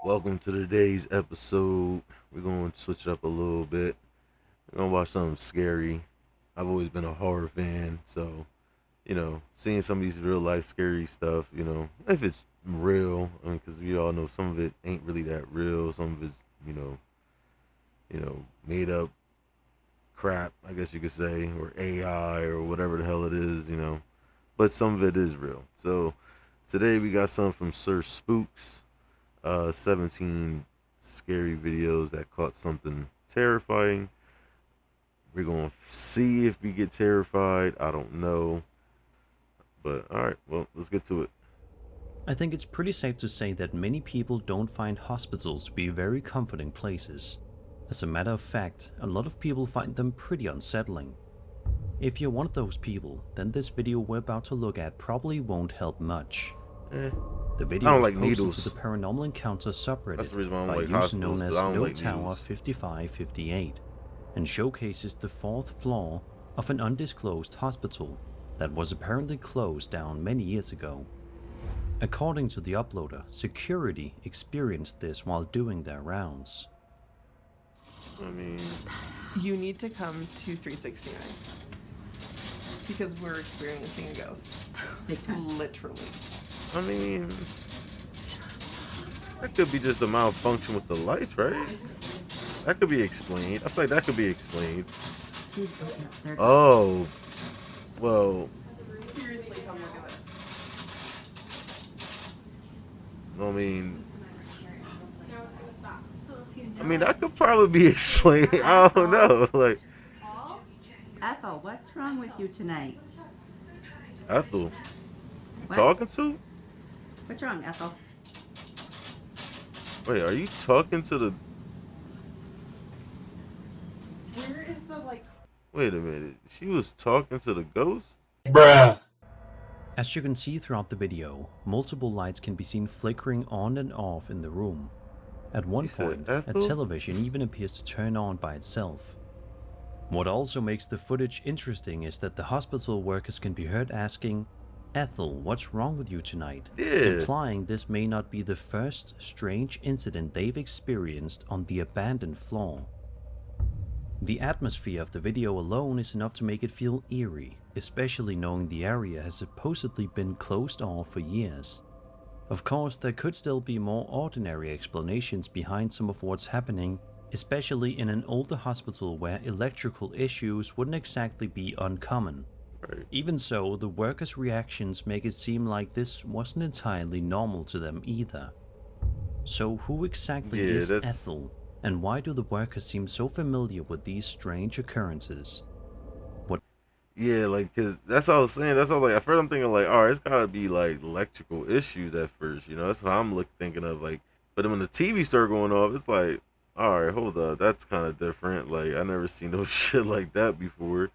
Welcome to today's episode. We're going to switch it up a little bit. We're going to watch something scary. I've always been a horror fan, so, seeing some of these real life scary stuff, if it's real, because we all know some of it ain't really that real. Some of it's, made up crap, I guess you could say, or AI or whatever the hell it is, but some of it is real. So today we got some from Sir Spooks. 17 scary videos that caught something terrifying. We're going to see if we get terrified. I don't know. But alright, well, let's get to it. I think it's pretty safe to say that many people don't find hospitals to be very comforting places. As a matter of fact, a lot of people find them pretty unsettling. If you're one of those people, then this video we're about to look at probably won't help much. The video I don't was like posted needles. to the Paranormal Encounter subreddit That's the reason why I don't by like user hospitals, known as I don't No like Tower needles. 5558 and showcases the fourth floor of an undisclosed hospital that was apparently closed down many years ago. According to the uploader, security experienced this while doing their rounds. I mean, You need to come to 369 because we're experiencing a ghost. Big time. Literally. that could be just a malfunction with the lights, right? That could be explained. I feel like that could be explained. They're Oh, well, Seriously, come look at this. I mean, that could probably be explained. I don't know. Like, Ethel, what's wrong with you tonight? Ethel, you What? talking to? What's wrong, Ethel? Wait, are you talking to the? Where is the Wait a minute. She was talking to the ghost? As you can see throughout the video, multiple lights can be seen flickering on and off in the room. At one You said point, a Ethel? television even appears to turn on by itself. What also makes the footage interesting is that the hospital workers can be heard asking, "Ethel, what's wrong with you tonight?" Yeah. implying this may not be the first strange incident they've experienced on the abandoned floor. The atmosphere of the video alone is enough to make it feel eerie, especially knowing the area has supposedly been closed off for years. Of course, there could still be more ordinary explanations behind some of what's happening, especially in an older hospital where electrical issues wouldn't exactly be uncommon. Right. Even so, the workers' reactions make it seem like this wasn't entirely normal to them either. So who exactly Yeah, is that's- Ethel, and why do the workers seem so familiar with these strange occurrences? Yeah, like, cause that's what I was saying. That's what, like, at first I'm thinking like, all right, it's gotta be like electrical issues at first, That's what I'm thinking of, like. But then when the TV started going off, it's like, all right, hold up, that's kind of different. Like, I never seen no shit like that before.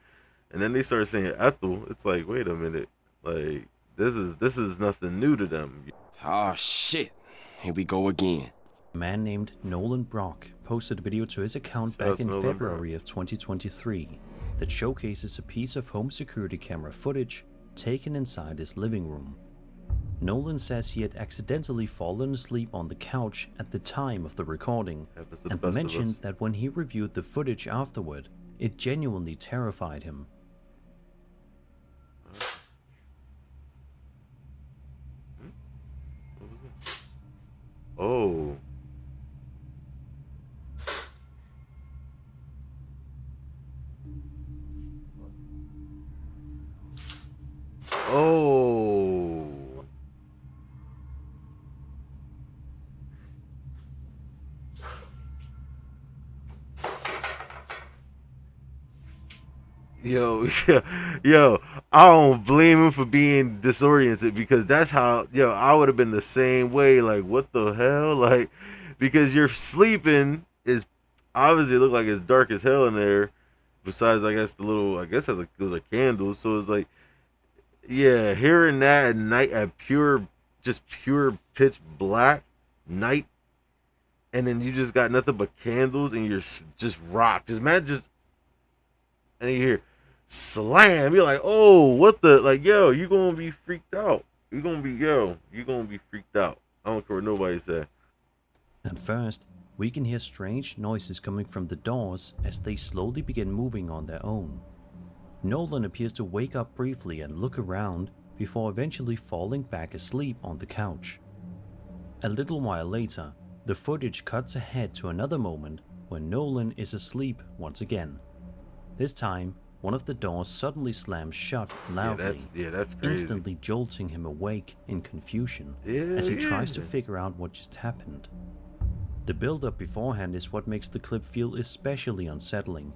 And then they started saying Ethel. It's like, wait a minute, like this is nothing new to them. Oh shit. Here we go again. A man named Nolan Brock posted a video to his account Shout out back to in Nolan February of 2023 that showcases a piece of home security camera footage taken inside his living room. Nolan says he had accidentally fallen asleep on the couch at the time of the recording, Happens to the and best of mentioned us. that when he reviewed the footage afterward, it genuinely terrified him. Oh. Oh. Yo, yo, I don't blame him for being disoriented because that's how, I would have been the same way. Like, what the hell? Like, because you're sleeping is obviously look like it's dark as hell in there. Besides, I guess has like those are candles. So it's like, yeah, hearing that at night at just pure pitch black night, and then you just got nothing but candles and you're just rocked. Just man, and you hear slam. You're like, oh, what the, like, yo, you gonna be freaked out. You gonna be freaked out. I don't care what nobody say. At first, we can hear strange noises coming from the doors as they slowly begin moving on their own. Nolan appears to wake up briefly and look around before eventually falling back asleep on the couch. A little while later, the footage cuts ahead to another moment when Nolan is asleep once again. This time, one of the doors suddenly slams shut loudly, that's crazy. instantly jolting him awake in confusion as he tries to figure out what just happened. The build-up beforehand is what makes the clip feel especially unsettling.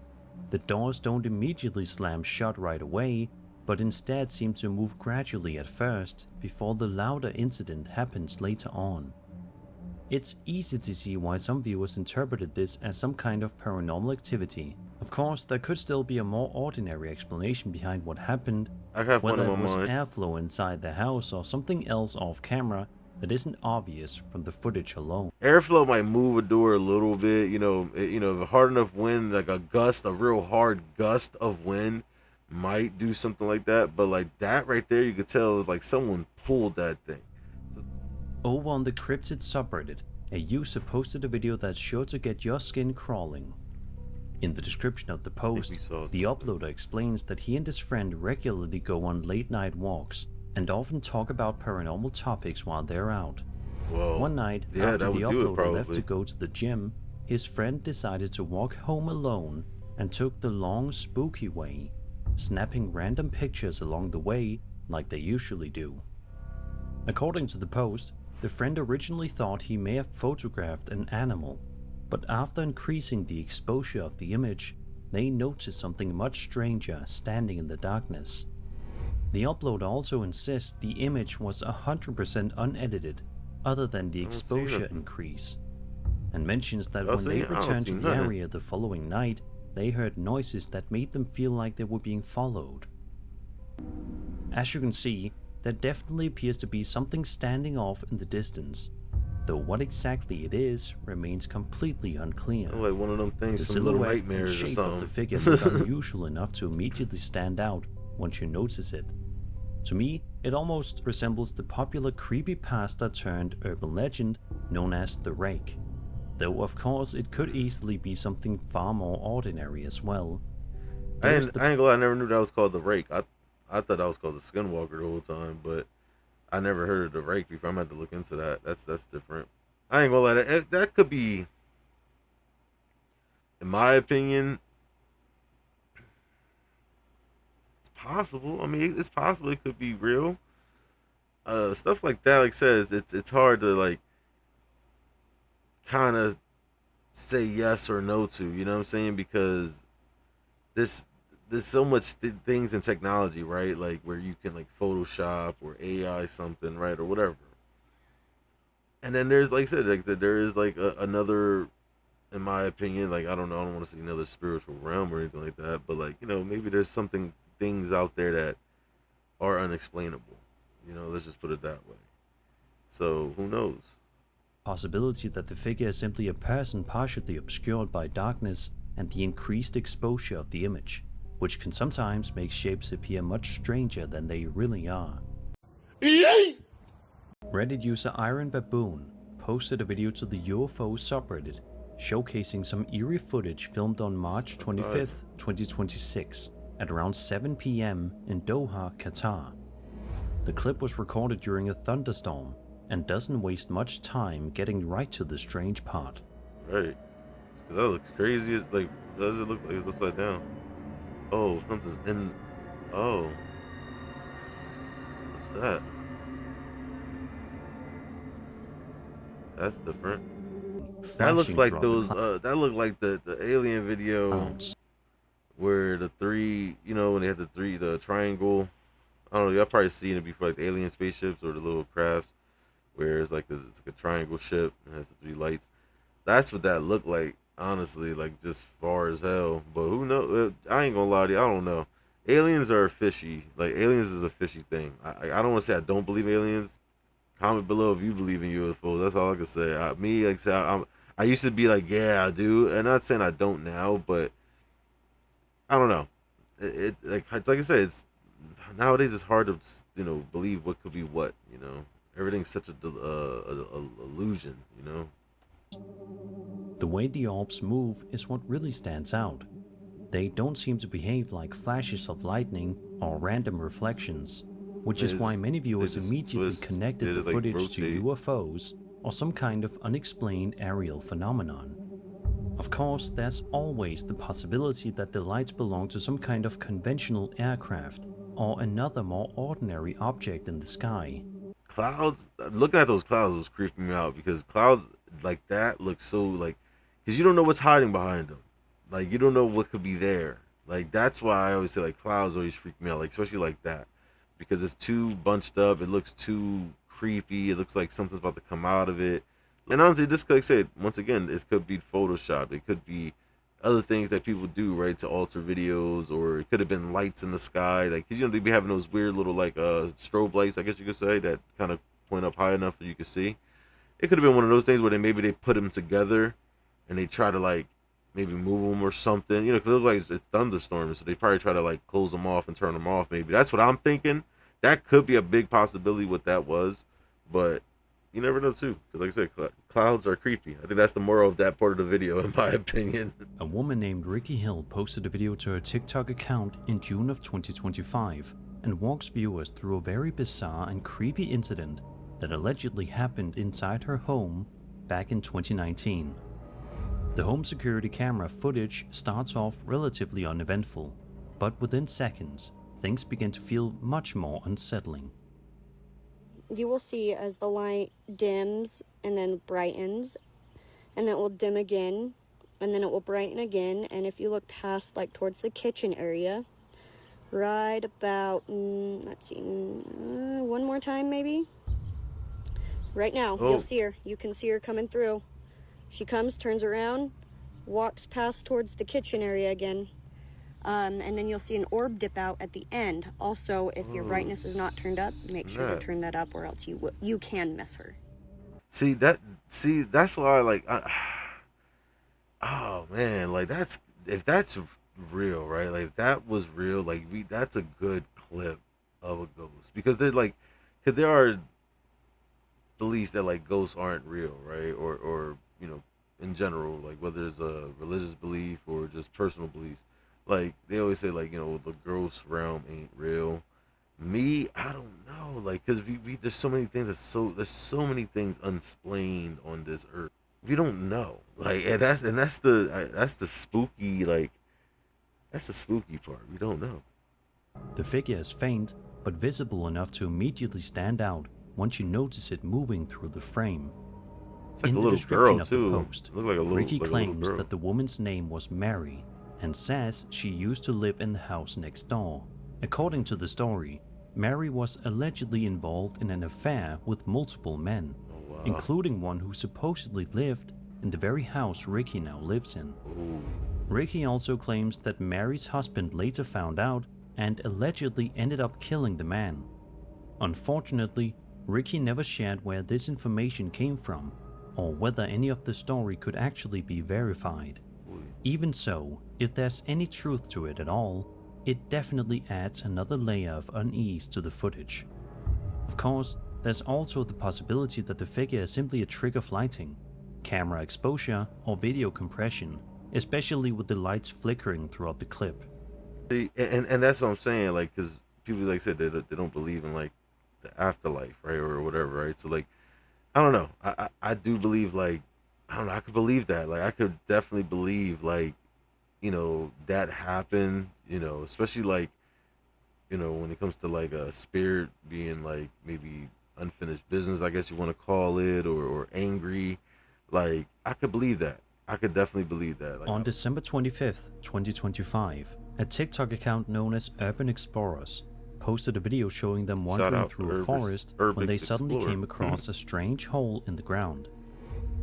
The doors don't immediately slam shut right away, but instead seem to move gradually at first before the louder incident happens later on. It's easy to see why some viewers interpreted this as some kind of paranormal activity. Of course, there could still be a more ordinary explanation behind what happened, whether it was airflow inside the house or something else off camera that isn't obvious from the footage alone. Airflow might move a door a little bit, if hard enough wind, like a real hard gust of wind might do something like that, but like that right there, you could tell it was like someone pulled that thing. Over on the cryptid subreddit, a user posted a video that's sure to get your skin crawling. In the description of the post, the uploader explains that he and his friend regularly go on late night walks and often talk about paranormal topics while they're out. Whoa. One night, after the uploader left to go to the gym, his friend decided to walk home alone and took the long, spooky way, snapping random pictures along the way like they usually do. According to the post, the friend originally thought he may have photographed an animal, but after increasing the exposure of the image, they noticed something much stranger standing in the darkness. The uploader also insists the image was 100% unedited, other than the exposure increase, and mentions that when they returned to the area the following night, they heard noises that made them feel like they were being followed. As you can see, there definitely appears to be something standing off in the distance, though what exactly it is remains completely unclear. Like one of them things the from Little silhouette Nightmares and shape or something. of the figure look unusual enough to immediately stand out once you notice it. To me, it almost resembles the popular creepypasta turned urban legend known as the Rake, though of course it could easily be something far more ordinary as well. I ain't gonna lie, I never knew that was called the Rake. I thought that was called the Skinwalker the whole time, but I never heard of the Rake before. I'm gonna have to look into that. That's different. I ain't gonna lie, that could be, in my opinion, it's possible. I mean, it's possible it could be real. Stuff like that, like says, it's hard to like kind of say yes or no to. You know what I'm saying? Because there's so much things in technology, right? Like where you can like Photoshop or AI something, right, or whatever. And then there's, like I said, like there is like another, in my opinion, like I don't know, I don't want to say another spiritual realm or anything like that, but like maybe there's things out there that are unexplainable. Let's just put it that way. So who knows? Possibility that the figure is simply a person partially obscured by darkness and the increased exposure of the image, which can sometimes make shapes appear much stranger than they really are. Reddit user Iron Baboon posted a video to the UFO subreddit showcasing some eerie footage filmed on March 25th, 2026 at around 7 p.m. in Doha, Qatar. The clip was recorded during a thunderstorm and doesn't waste much time getting right to the strange part. Right. That looks crazy. It's like, does it look like it's upside down? Oh, something's in. Oh. What's that? That's different. That looks like those. That looked like the alien video where the three, when they had the triangle. I don't know. Y'all probably seen it before, like the alien spaceships or the little crafts, where it's like a triangle ship and has the three lights. That's what that looked like. Honestly, like just far as hell. But who knows? I ain't gonna lie to you. I don't know. Aliens are fishy. Like aliens is a fishy thing. I don't want to say I don't believe aliens. Comment below if you believe in UFOs. That's all I can say. Me, like I said, I used to be like, yeah, I do, and not saying I don't now, but I don't know. It's like I said, it's nowadays it's hard to believe what could be what. Everything's such a illusion. The way the orbs move is what really stands out. They don't seem to behave like flashes of lightning or random reflections, which is why many viewers immediately connected the footage to UFOs or some kind of unexplained aerial phenomenon. Of course, there's always the possibility that the lights belong to some kind of conventional aircraft or another more ordinary object in the sky. Clouds, looking at those clouds was creeping me out because clouds like that look so like, because you don't know what's hiding behind them. Like, you don't know what could be there. Like, that's why I always say, like, clouds always freak me out, like, especially like that. Because it's too bunched up. It looks too creepy. It looks like something's about to come out of it. And honestly, this, like I said, once again, this could be Photoshop. It could be other things that people do, right, to alter videos. Or it could have been lights in the sky. Like, because, you know, they be having those weird little, like, strobe lights, I guess you could say, that kind of point up high enough that you could see. It could have been one of those things where they put them together and they try to, like, maybe move them or something, you know, because it looks like it's thunderstorming, so they probably try to like close them off and turn them off. Maybe that's what I'm thinking. That could be a big possibility what that was, but you never know too. Because like I said, clouds are creepy. I think that's the moral of that part of the video, in my opinion. A woman named Ricky Hill posted a video to her TikTok account in June of 2025 and walks viewers through a very bizarre and creepy incident that allegedly happened inside her home back in 2019. The home security camera footage starts off relatively uneventful, but within seconds, things begin to feel much more unsettling. You will see as the light dims and then brightens, and then it will dim again, and then it will brighten again. And if you look past, like towards the kitchen area, right about, let's see, one more time maybe. Right now, You'll see her. You can see her coming through. She comes, turns around, walks past towards the kitchen area again, and then you'll see an orb dip out at the end. Also, if your brightness is not turned up, make sure to turn that up, or else you can miss her. See, that's why, like, oh man, like if that's real, right? Like if that was real, like that's a good clip of a ghost, because because there are beliefs that like ghosts aren't real, right? Or you know, in general, like whether it's a religious belief or just personal beliefs, like they always say, like, you know, the ghost realm ain't real. Me, I don't know, like, because we there's so many things there's so many things unexplained on this earth. We don't know, like, and that's the spooky, like, that's the spooky part. We don't know. The figure is faint, but visible enough to immediately stand out once you notice it moving through the frame. It's like In a the little description girl of too. the post, Look like a little, Ricky like claims a little girl. that the woman's name was Mary and says she used to live in the house next door. According to the story, Mary was allegedly involved in an affair with multiple men, including one who supposedly lived in the very house Ricky now lives in. Ricky also claims that Mary's husband later found out and allegedly ended up killing the man. Unfortunately, Ricky never shared where this information came from, or whether any of the story could actually be verified. Even so, if there's any truth to it at all, it definitely adds another layer of unease to the footage. Of course, there's also the possibility that the figure is simply a trick of lighting, camera exposure, or video compression, especially with the lights flickering throughout the clip. See, and that's what I'm saying, like, because people, like I said, they don't believe in, like, the afterlife, right, or whatever, right? So, like, I don't know. I do believe, like, I don't know, I could believe that. Like, I could definitely believe, like, you know, that happened, you know, especially, like, you know, when it comes to, like, a spirit being, like, maybe unfinished business, I guess you want to call it, or angry. Like, I could believe that. I could definitely believe that. Like, On December 25th, 2025, a TikTok account known as Urban Explorers posted a video showing them wandering through a forest when they suddenly came across a strange hole in the ground.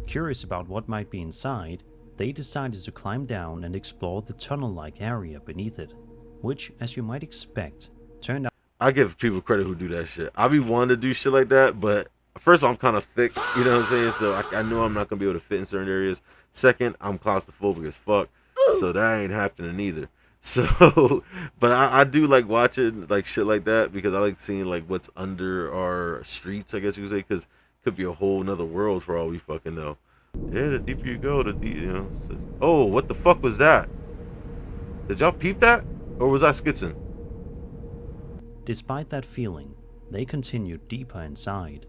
Curious about what might be inside, they decided to climb down and explore the tunnel-like area beneath it, which, as you might expect, turned out... I give people credit who do that shit. I be wanting to do shit like that, but first of all, I'm kind of thick, you know what I'm saying? So I know I'm not going to be able to fit in certain areas. Second, I'm claustrophobic as fuck, so that ain't happening either. So, but I do like watching like shit like that, because I like seeing like what's under our streets, I guess you could say, because it could be a whole nother world for all we fucking know. Yeah, the deeper you go, Oh, what the fuck was that? Did y'all peep that? Or was I skitzing? Despite that feeling, they continued deeper inside.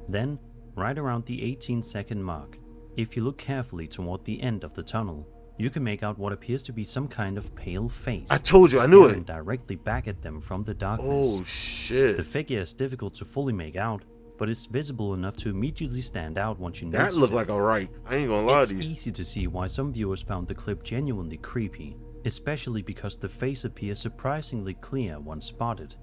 Then, right around the 18-second mark, if you look carefully toward the end of the tunnel, you can make out what appears to be some kind of pale face. I told you, I knew staring it. directly back at them from the darkness. Oh shit. The figure is difficult to fully make out, but it's visible enough to immediately stand out once you notice That looked it. like a Reich. I ain't gonna lie It's to you. easy to see why some viewers found the clip genuinely creepy, especially because the face appears surprisingly clear once spotted.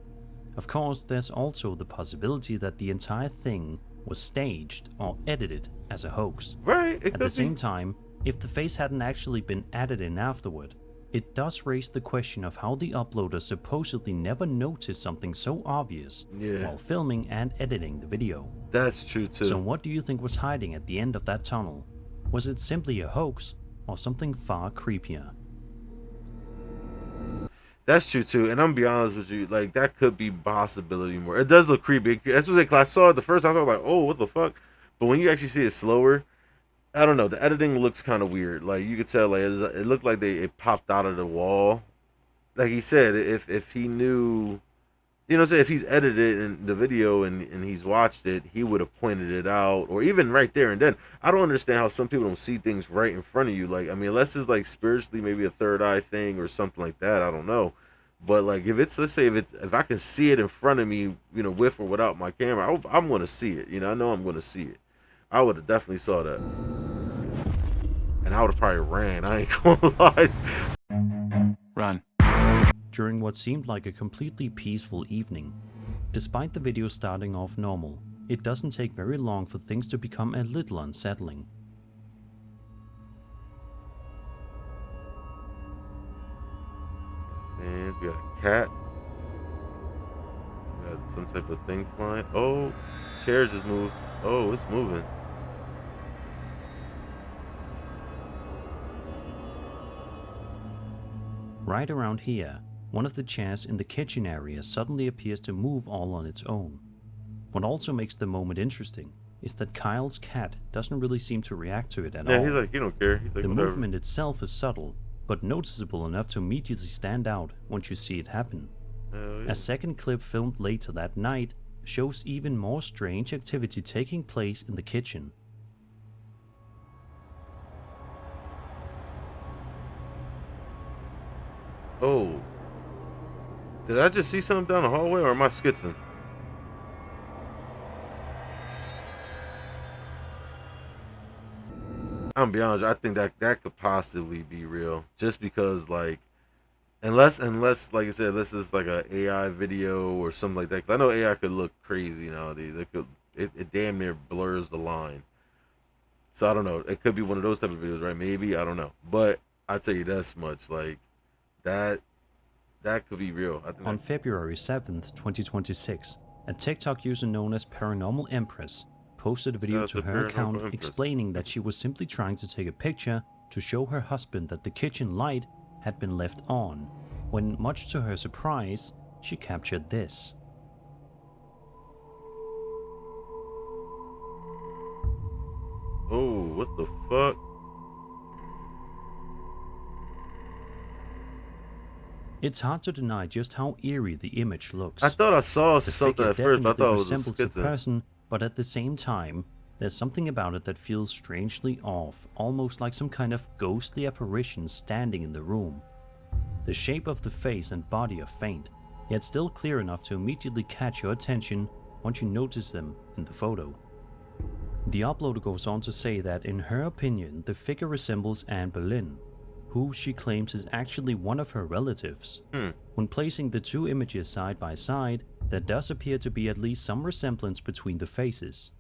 Of course, there's also the possibility that the entire thing was staged or edited as a hoax. Right, it At could the be. same time, if the face hadn't actually been added in afterward, it does raise the question of how the uploader supposedly never noticed something so obvious while filming and editing the video. That's true too. So what do you think was hiding at the end of that tunnel? Was it simply a hoax or something far creepier? That's true too, and I'm gonna be honest with you, like that could be possibility more. It does look creepy. That's what I saw it the first time. I was like, "Oh, what the fuck?" But when you actually see it slower, I don't know. The editing looks kind of weird. Like you could tell, like it looked like it popped out of the wall. Like he said, if he knew, you know, say if he's edited in the video and he's watched it, he would have pointed it out, or even right there and then. I don't understand how some people don't see things right in front of you. Like I mean, unless it's like spiritually maybe a third eye thing or something like that. I don't know. But like if it's, let's say if I can see it in front of me, you know, with or without my camera, I'm gonna see it. You know, I know I'm gonna see it. I would have definitely saw that, and I would have probably ran. I ain't gonna lie. Run. During what seemed like a completely peaceful evening, despite the video starting off normal, it doesn't take very long for things to become a little unsettling. And we got a cat. We got some type of thing flying. Oh, chair just moved. Oh, it's moving. Right around here, one of the chairs in the kitchen area suddenly appears to move all on its own. What also makes the moment interesting is that Kyle's cat doesn't really seem to react to it at all. Yeah, he's like, he don't care. He's like, The whatever. movement itself is subtle, but noticeable enough to immediately stand out once you see it happen. Hell yeah. A second clip filmed later that night shows even more strange activity taking place in the kitchen. Oh, did I just see something down the hallway, or am I skitzing? I'm gonna be honest. I think that could possibly be real, just because like, unless like I said, this is like a AI video or something like that. 'Cause I know AI could look crazy nowadays. It damn near blurs the line. So I don't know. It could be one of those type of videos, right? Maybe, I don't know. But I tell you this much, like that could be real. I think On February 7th, 2026, a TikTok user known as Paranormal Empress posted a video Shout to out to her Paranormal account Empress. explaining that she was simply trying to take a picture to show her husband that the kitchen light had been left on, when much to her surprise, she captured this. Oh, what the fuck? It's hard to deny just how eerie the image looks. I thought I saw The something figure at first, but I definitely thought it was a resembles a skitzer. person, but at the same time, there's something about it that feels strangely off, almost like some kind of ghostly apparition standing in the room. The shape of the face and body are faint, yet still clear enough to immediately catch your attention once you notice them in the photo. The uploader goes on to say that in her opinion, the figure resembles Anne Boleyn, who she claims is actually one of her relatives. When placing the two images side by side, there does appear to be at least some resemblance between the faces.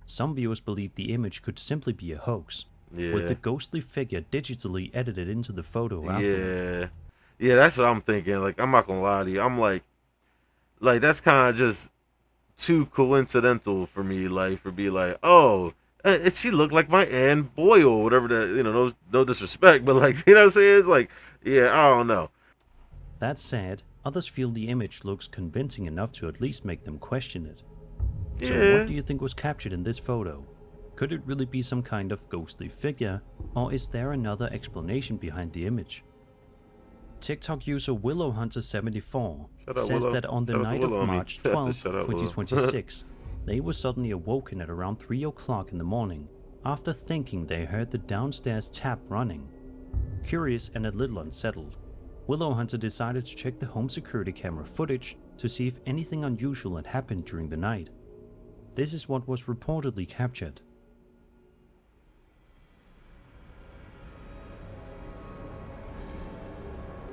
Some viewers believe the image could simply be a hoax, with the ghostly figure digitally edited into the photo afterward. Yeah, that's what I'm thinking. Like, I'm not gonna lie to you. I'm like that's kind of just too coincidental for me. Like, for be like, oh, she looked like my Anne Boyle, whatever that, you know, no disrespect, but like, you know what I'm saying? It's like, yeah, I don't know. That said, others feel the image looks convincing enough to at least make them question it. So Yeah. what do you think was captured in this photo? Could it really be some kind of ghostly figure, or is there another explanation behind the image? TikTok user WillowHunter74 says Willow. that on the Shout out to night of Willow, I mean. March I said 12, shout out, Willow. 2026, they were suddenly awoken at around 3 o'clock in the morning after thinking they heard the downstairs tap running. Curious and a little unsettled, Willow Hunter decided to check the home security camera footage to see if anything unusual had happened during the night. This is what was reportedly captured.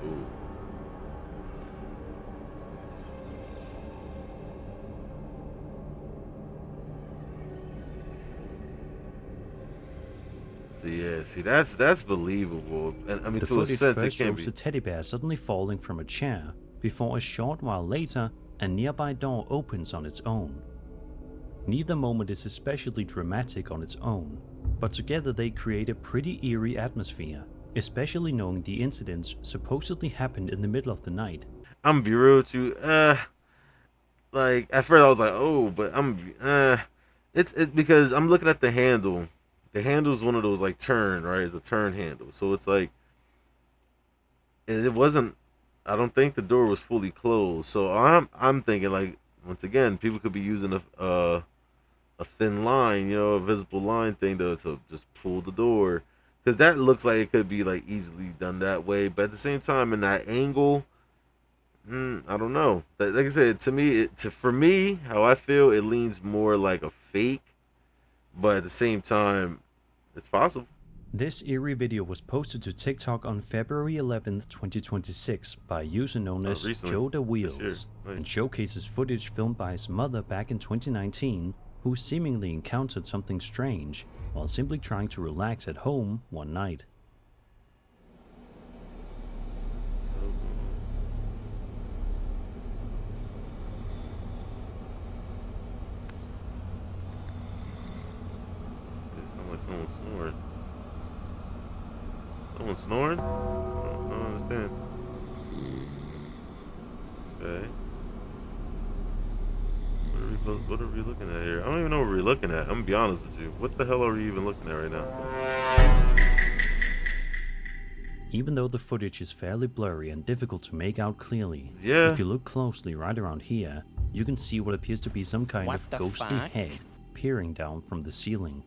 Ooh. See, that's believable, and I mean The to a footage sense it first can shows be. the teddy bear suddenly falling from a chair, before a short while later, a nearby door opens on its own. Neither moment is especially dramatic on its own, but together they create a pretty eerie atmosphere, especially knowing the incidents supposedly happened in the middle of the night. I'm be real with you. Like at first I was like, oh, but it's because I'm looking at the handle. The handle's one of those like turn, right? It's a turn handle, so it's like it wasn't. I don't think the door was fully closed, so I'm thinking like once again, people could be using a thin line, you know, a visible line thing to just pull the door, because that looks like it could be like easily done that way, but at the same time in that angle. I don't know. Like I said, to me, for me, how I feel, it leans more like a fake, but at the same time, it's possible. This eerie video was posted to TikTok on February 11th, 2026 by a user known as recently. Joe the This Wheels, year. Nice. and showcases footage filmed by his mother back in 2019, who seemingly encountered something strange while simply trying to relax at home one night. It sounds like someone snoring. Someone snoring? I don't understand. Okay. What are we looking at here? I don't even know what we're looking at. I'm gonna be honest with you. What the hell are we even looking at right now? Even though the footage is fairly blurry and difficult to make out clearly, Yeah. if you look closely right around here, you can see what appears to be some kind What of the ghostly fuck? head peering down from the ceiling.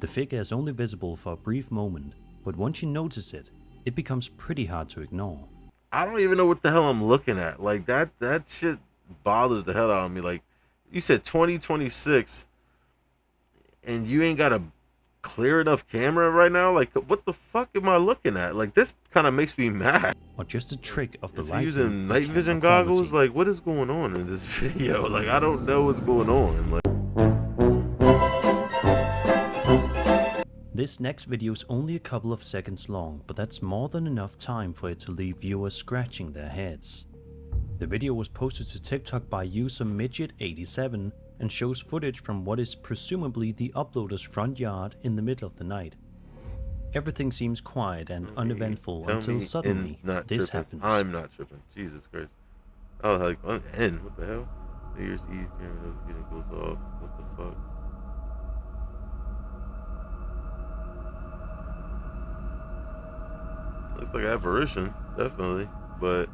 The figure is only visible for a brief moment, but once you notice it, it becomes pretty hard to ignore. I don't even know what the hell I'm looking at. Like that shit bothers the hell out of me. Like you said 2026 and you ain't got a clear enough camera right now? Like what the fuck am I looking at? Like this kind of makes me mad. Or just a trick of the Is he lighting using or night camera vision quality. goggles? Like what is going on in this video? Like I don't know what's going on. Like This next video is only a couple of seconds long, but that's more than enough time for it to leave viewers scratching their heads. The video was posted to TikTok by user Midget87 and shows footage from what is presumably the uploader's front yard in the middle of the night. Everything seems quiet and uneventful tell until me suddenly and not this tripping. happens. I'm not tripping. Jesus Christ. I was like, and what the hell? New Year's Eve camera notification goes off. What the fuck? Looks like apparition, definitely, but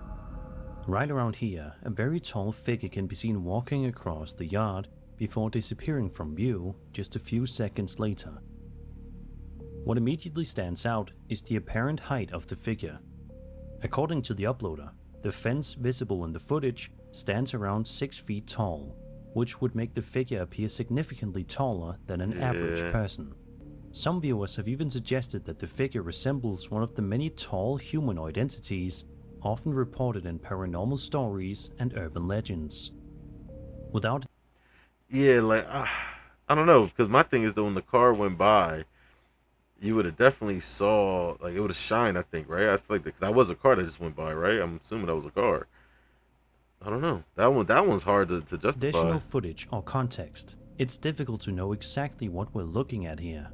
Right around here, a very tall figure can be seen walking across the yard before disappearing from view just a few seconds later. What immediately stands out is the apparent height of the figure. According to the uploader, the fence visible in the footage stands around 6 feet tall, which would make the figure appear significantly taller than an average Yeah. person. Some viewers have even suggested that the figure resembles one of the many tall humanoid entities often reported in paranormal stories and urban legends. Without yeah, like I don't know, because my thing is that when the car went by, you would have definitely saw, like it would have shined. I think, right? I feel like that was a car that just went by, right? I'm assuming that was a car. I don't know. That one's hard to justify. additional footage or context, it's difficult to know exactly what we're looking at here.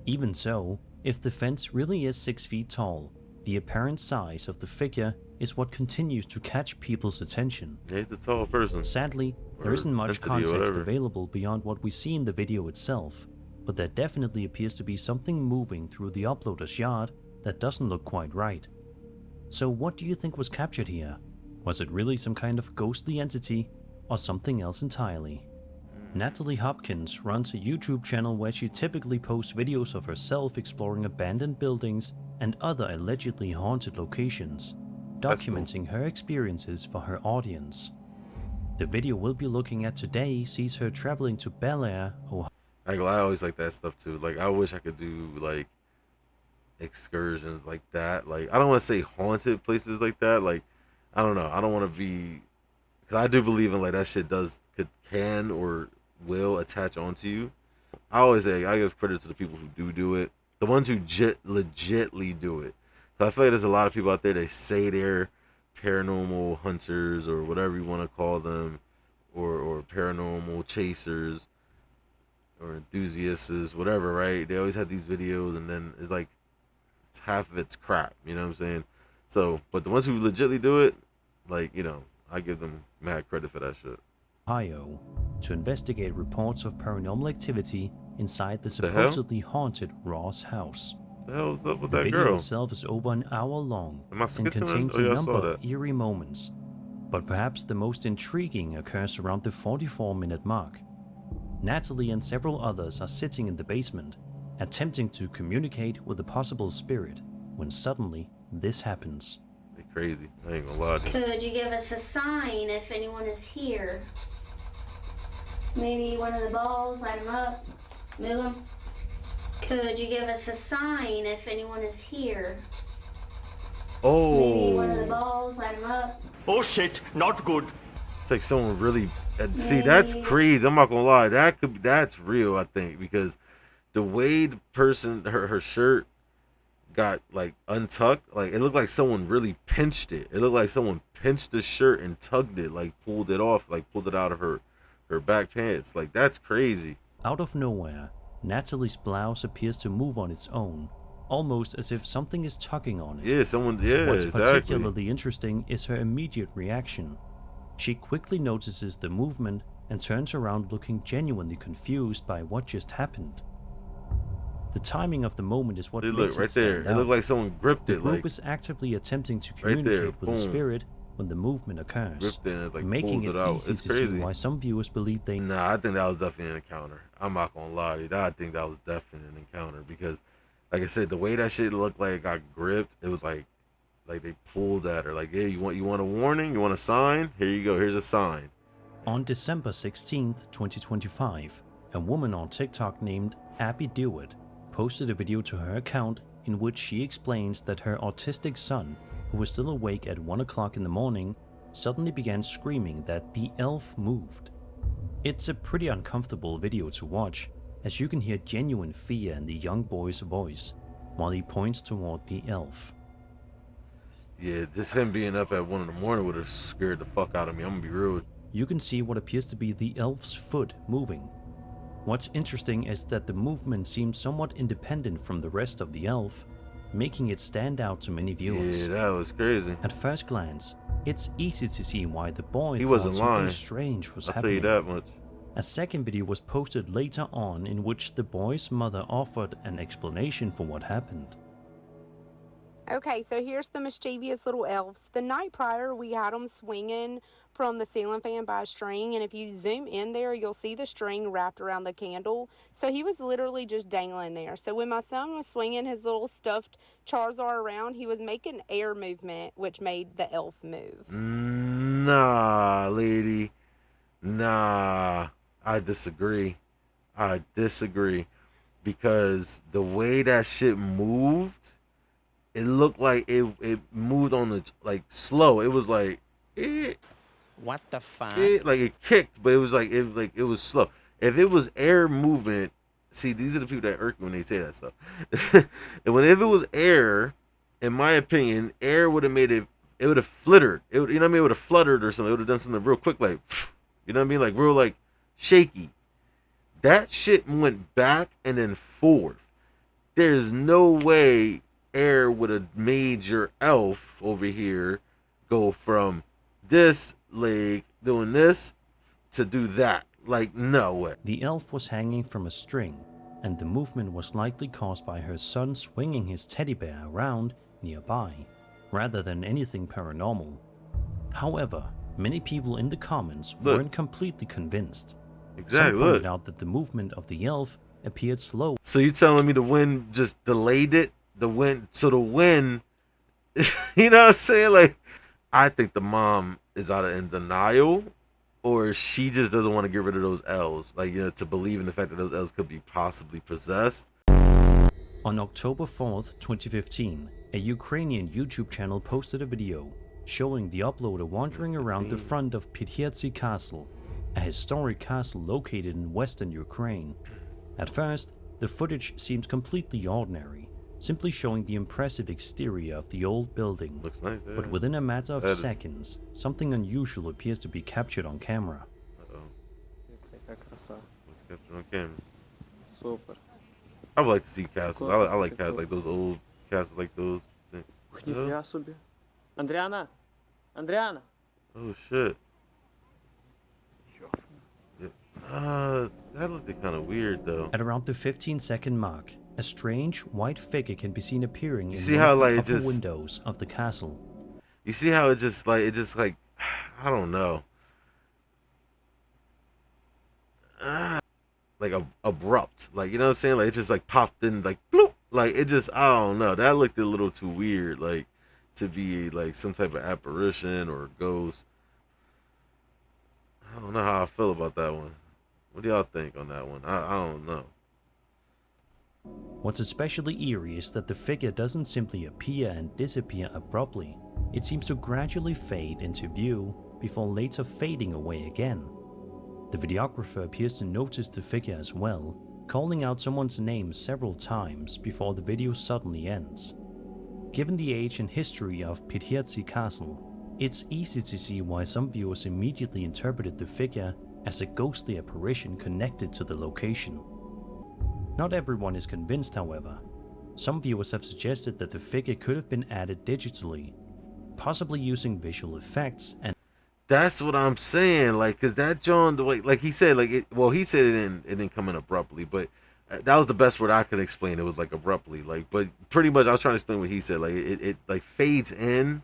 Even so, if the fence really is 6 feet tall, the apparent size of the figure is what continues to catch people's attention. Yeah, he's a tall person. Sadly, there Or isn't much entity or context whatever. available beyond what we see in the video itself, but there definitely appears to be something moving through the uploader's yard that doesn't look quite right. So what do you think was captured here? Was it really some kind of ghostly entity, or something else entirely? Natalie Hopkins runs a YouTube channel where she typically posts videos of herself exploring abandoned buildings and other allegedly haunted locations, documenting her experiences for her audience. The video we'll be looking at today sees her traveling to Bel Air, Ohio. I always like that stuff too. Like, I wish I could do like excursions like that. Like, I don't want to say haunted places like that. Like, I don't know. I don't want to be, because I do believe in like that shit can or will attach onto you. I always say I give credit to the people who do it, the ones who legitly do it. Cause I feel like there's a lot of people out there, they say they're paranormal hunters or whatever you want to call them, or paranormal chasers or enthusiasts, whatever, right? They always have these videos, and then it's like half of it's crap, you know what I'm saying? So, but the ones who legitly do it, like, you know, I give them mad credit for that shit. Ohio to investigate reports of paranormal activity inside the The hell? supposedly haunted Ross house. The hell's up with The that video girl? itself is over an hour long Am I and skipping it? contains Oh, yeah, a I number saw of that. eerie moments, but perhaps the most intriguing occurs around the 44-minute mark. Natalie and several others are sitting in the basement, attempting to communicate with a possible spirit, when suddenly this happens. They crazy. I ain't gonna lie to you. Could you give us a sign if anyone is here? Maybe one of the balls, light them up, move them. Could you give us a sign if anyone is here? Maybe one of the Oh, balls, light them up. Oh shit, not good. it's like someone really. See, that's crazy. I'm not gonna lie. That's real. I think, because the way the person, her shirt got like untucked, like it looked like someone really pinched it. It looked like someone pinched the shirt and tugged it, like pulled it off, like pulled it out of her back pants. Like, that's crazy. Out of nowhere, Natalie's blouse appears to move on its own, almost as if something is tugging on it. Yeah, someone. Yeah, What's exactly. particularly interesting is her immediate reaction. She quickly notices the movement and turns around looking genuinely confused by what just happened. The timing of the moment is what See, makes look it right there. stand It out. looked like someone gripped The it, group like is actively attempting to right there, communicate with the boom. spirit when the movement occurs, gripped it and like making pulled it it out. easy It's to crazy. see why some viewers believe they Nah, I think that was definitely an encounter. I'm not gonna lie to you. I think that was definitely an encounter, because, like I said, the way that shit looked like it got gripped, it was like they pulled at her. Like, yeah, you want a warning? You want a sign? Here you go. Here's a sign. On December 16th, 2025, a woman on TikTok named Abby Dewitt posted a video to her account in which she explains that her autistic son, who was still awake at 1 o'clock in the morning, suddenly began screaming that the elf moved. It's a pretty uncomfortable video to watch, as you can hear genuine fear in the young boy's voice while he points toward the elf. Yeah, just him being up at 1 in the morning would have scared the fuck out of me. I'm gonna be real. You can see what appears to be the elf's foot moving. What's interesting is that the movement seems somewhat independent from the rest of the elf, making it stand out to many viewers. Yeah, that was crazy. At first glance, it's easy to see why the boy He thought wasn't something lying. strange was I'll tell happening. you that much. A second video was posted later on in which the boy's mother offered an explanation for what happened. Okay, so here's the mischievous little elves. The night prior, we had them swinging from the ceiling fan by a string, and if you zoom in there, you'll see the string wrapped around the candle. So he was literally just dangling there. So when my son was swinging his little stuffed Charizard around, he was making air movement, which made the elf move. Nah, lady. Nah, I disagree. Because the way that shit moved, it looked like it moved on its like slow. It was like What the fuck? like it kicked, but it was like it was slow. If it was air movement, see, these are the people that irk me when they say that stuff. And if it was air, in my opinion, air would have made it. It would have flittered. You know what I mean? It would have fluttered or something. It would have done something real quick, like, you know what I mean? Like real like shaky. That shit went back and then forth. There's no way air would have made your elf over here go from this leg doing this to do that. Like, no way. The elf was hanging from a string, and the movement was likely caused by her son swinging his teddy bear around nearby, rather than anything paranormal. However, many people in the comments weren't completely convinced. Exactly. Some pointed out that the movement of the elf appeared slow. So you telling me the wind just delayed it? The wind, you know what I'm saying? Like, I think the mom is either in denial, or she just doesn't want to get rid of those L's. Like, you know, to believe in the fact that those L's could be possibly possessed. On October 4th, 2015, a Ukrainian YouTube channel posted a video showing the uploader wandering around the front of Pythietsy Castle, a historic castle located in western Ukraine. At first, the footage seems completely ordinary, simply showing the impressive exterior of the old building. Looks nice, yeah. But within a matter of seconds, something unusual appears to be captured on camera. What's captured on camera? Super. I would like to see castles. I like castles, like those old castles, like those. Ніфіга собі. Андріана! Андріана! Oh shit. Yeah. That looked kind of weird though. At around the 15-second mark, a strange white figure can be seen appearing in see how, one like, of the just- windows of the castle. You see how it just like I don't know. Like abrupt, like, you know what I'm saying? Like it just like popped in, like bloop, like it just, I don't know. That looked a little too weird, like to be like some type of apparition or ghost. I don't know how I feel about that one. What do y'all think on that one? I don't know. What's especially eerie is that the figure doesn't simply appear and disappear abruptly. It seems to gradually fade into view before later fading away again. The videographer appears to notice the figure as well, calling out someone's name several times before the video suddenly ends. Given the age and history of Pythietsy Castle, it's easy to see why some viewers immediately interpreted the figure as a ghostly apparition connected to the location. Not everyone is convinced, however. Some viewers have suggested that the figure could have been added digitally, possibly using visual effects, and That's what I'm saying, like, cause that John, like he said, like, he said it didn't come in abruptly, but that was the best word I could explain. It was like abruptly, like, but pretty much I was trying to explain what he said, like it like fades in,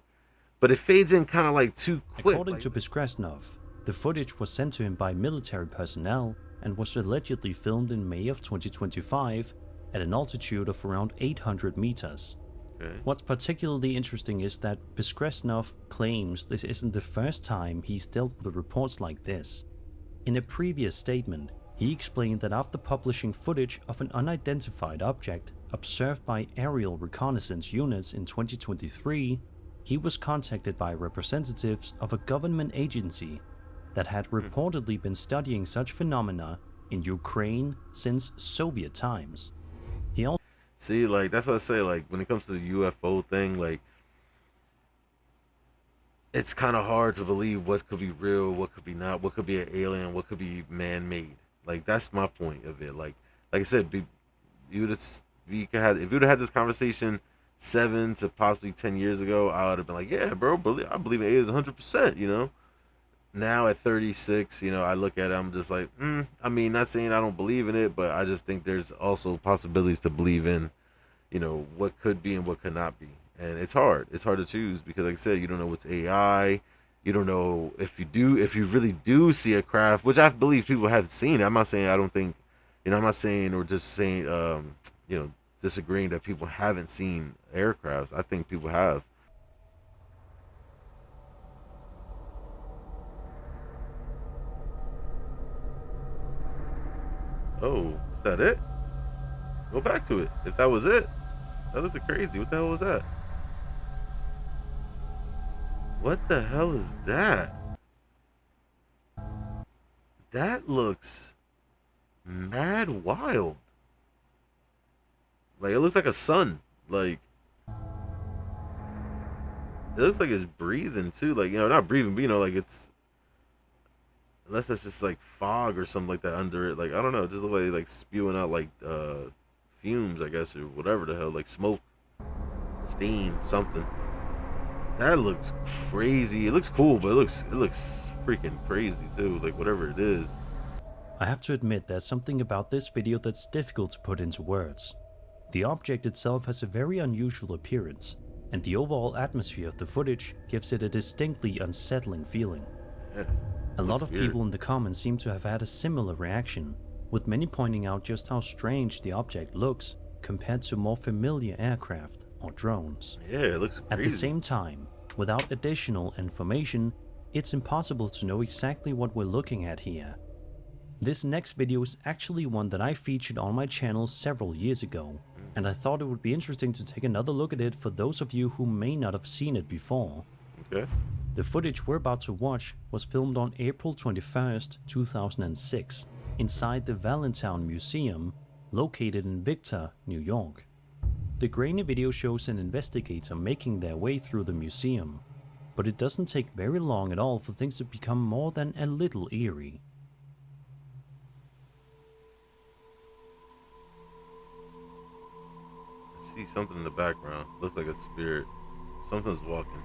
but it fades in kind of like too quick. according to Bezkresnov, the footage was sent to him by military personnel and was allegedly filmed in May of 2025 at an altitude of around 800 meters. Okay. What's particularly interesting is that Bezkresnov claims this isn't the first time he's dealt with reports like this. In a previous statement, he explained that after publishing footage of an unidentified object observed by aerial reconnaissance units in 2023, he was contacted by representatives of a government agency that had reportedly been studying such phenomena in Ukraine since Soviet times. He also See, like, that's what I say, like, when it comes to the UFO thing, like, it's kind of hard to believe what could be real, what could be not, what could be an alien, what could be man-made. Like, that's my point of it. Like I said, if you would have had this conversation 7 to possibly 10 years ago, I would have been like, yeah, bro, I believe in aliens 100%, you know? Now at 36, you know, I look at it, I'm just like, I mean, not saying I don't believe in it, but I just think there's also possibilities to believe in, you know, what could be and what could not be. And it's hard. It's hard to choose because, like I said, you don't know what's AI. You don't know if you really do see a craft, which I believe people have seen. I'm not saying I don't think, you know, I'm not saying or just saying, you know, disagreeing that people haven't seen aircrafts. I think people have. Oh, is that it? Go back to it. If that was it, that looked crazy. What the hell was that? What the hell is that? That looks mad wild. Like, it looks like a sun. Like, it looks like it's breathing too. Like, you know, not breathing, but, you know, like it's, unless that's just like fog or something like that under it. Like, I don't know, it just look like spewing out like fumes, I guess, or whatever the hell, like smoke, steam, something. That looks crazy. It looks cool, but it looks freaking crazy too. Like, whatever it is. I have to admit there's something about this video that's difficult to put into words. The object itself has a very unusual appearance, and the overall atmosphere of the footage gives it a distinctly unsettling feeling. Yeah, A lot looks of weird. people in the comments seem to have had a similar reaction, with many pointing out just how strange the object looks compared to more familiar aircraft or drones. Yeah, it looks crazy. At the same time, without additional information, it's impossible to know exactly what we're looking at here. This next video is actually one that I featured on my channel several years ago, and I thought it would be interesting to take another look at it for those of you who may not have seen it before. Okay. The footage we're about to watch was filmed on April 21st, 2006, inside the Valentine Museum, located in Victor, New York. The grainy video shows an investigator making their way through the museum, but it doesn't take very long at all for things to become more than a little eerie. I see something in the background. Looks like a spirit. Something's walking.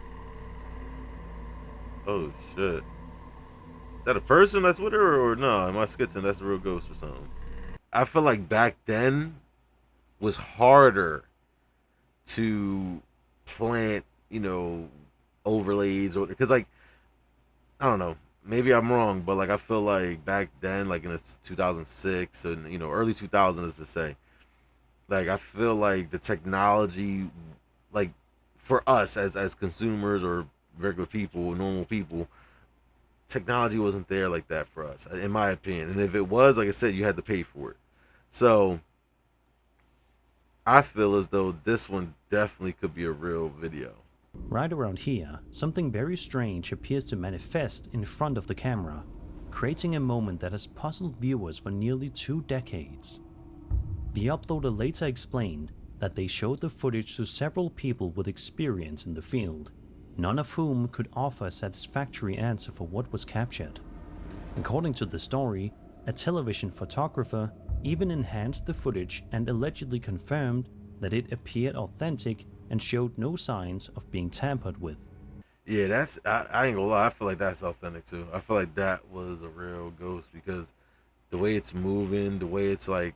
Oh shit. Is that a person that's with her, or no? Am I skitzing? That's a real ghost or something. I feel like back then was harder to plant, you know, overlays, or because, like, I don't know, maybe I'm wrong, but like I feel like back then, like in the 2006 and, you know, early 2000s to say, like I feel like the technology, like for us as consumers or regular people, normal people, technology wasn't there like that for us, in my opinion. And if it was, like I said, you had to pay for it. So I feel as though this one definitely could be a real video. Right around here, something very strange appears to manifest in front of the camera, creating a moment that has puzzled viewers for nearly 2 decades. The uploader later explained that they showed the footage to several people with experience in the field, none of whom could offer a satisfactory answer for what was captured. According to the story, a television photographer even enhanced the footage and allegedly confirmed that it appeared authentic and showed no signs of being tampered with. Yeah, that's, I ain't gonna lie, I feel like that's authentic too. I feel like that was a real ghost, because the way it's moving, the way it's like,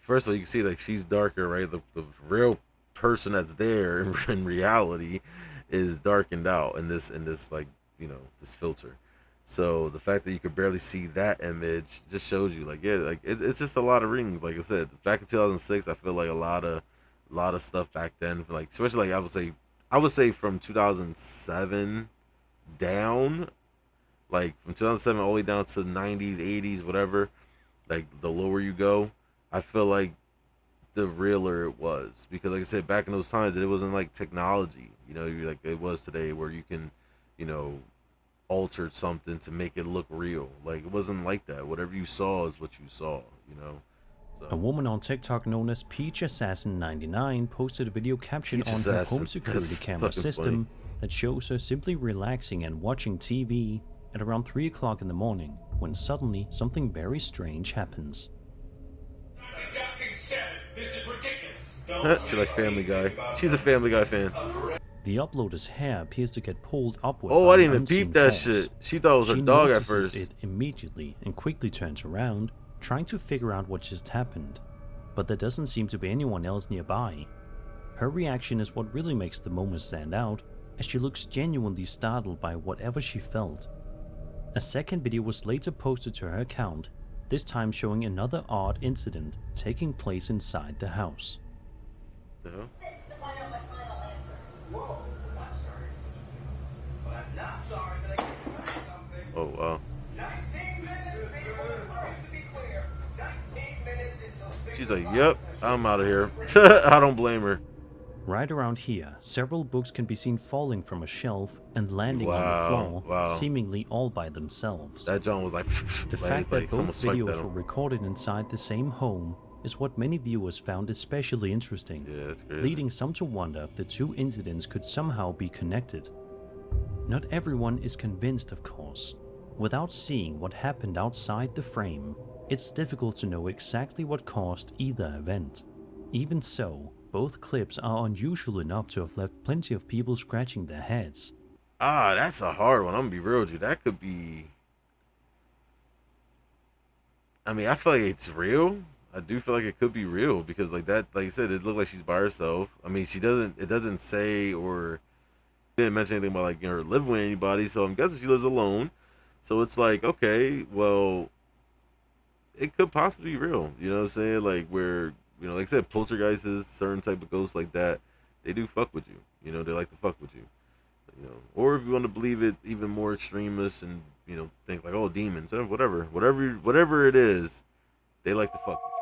first of all, you can see like she's darker, right? The real person that's there in reality is darkened out in this like, you know, this filter. So the fact that you could barely see that image just shows you, like, yeah, like it's just a lot of reading. Like I said, back in 2006, I feel like a lot of stuff back then, like especially like I would say from 2007 down, like from 2007 all the way down to 90s, 80s, whatever. Like the lower you go, I feel like the realer it was, because like I said, back in those times it wasn't like technology, you know, like it was today, where you can, you know, alter something to make it look real. Like it wasn't like that. Whatever you saw is what you saw, you know. So A woman on TikTok known as Peach Assassin 99 posted a video captured Peach on her Assassin. home security That's camera fucking system that shows her simply relaxing and watching TV at around 3 o'clock in the morning, when suddenly something very strange happens. She like Family Guy. She's a Family Guy fan. The uploader's hair appears to get pulled upward. Oh, by I didn't an even unseen peep that force. shit. She thought it was her She dog at notices first. it immediately and quickly turns around, trying to figure out what just happened. But there doesn't seem to be anyone else nearby. Her reaction is what really makes the moment stand out, as she looks genuinely startled by whatever she felt. A second video was later posted to her account, this time showing another odd incident taking place inside the house. The hell? Oh wow. She's like, yep, I'm out of here. I don't blame her. Right around here, several books can be seen falling from a shelf and landing on the Wow, floor, wow. seemingely all by themselves. That John was like, The like, fact it's that like someone both swiped at videos were him. recorded inside the same home is what many viewers found especially interesting, Yeah, that's crazy. leading some to wonder if the two incidents could somehow be connected. Not everyone is convinced, of course. Without seeing what happened outside the frame, it's difficult to know exactly what caused either event. Even so, both clips are unusual enough to have left plenty of people scratching their heads. Ah, that's a hard one. I'm gonna be real with you. That could be. I mean, I feel like it's real. I do feel like it could be real because like that, like you said, it looked like she's by herself. I mean, she doesn't. It doesn't say or didn't mention anything about like her living with anybody. So I'm guessing she lives alone. So it's like, okay, well, it could possibly be real. You know what I'm saying? Like where like I said, poltergeists, certain type of ghosts like that, they do fuck with you. You know, they like to fuck with you. Or if you want to believe it even more extremist and think like, oh, demons, whatever it is, they like to fuck with you.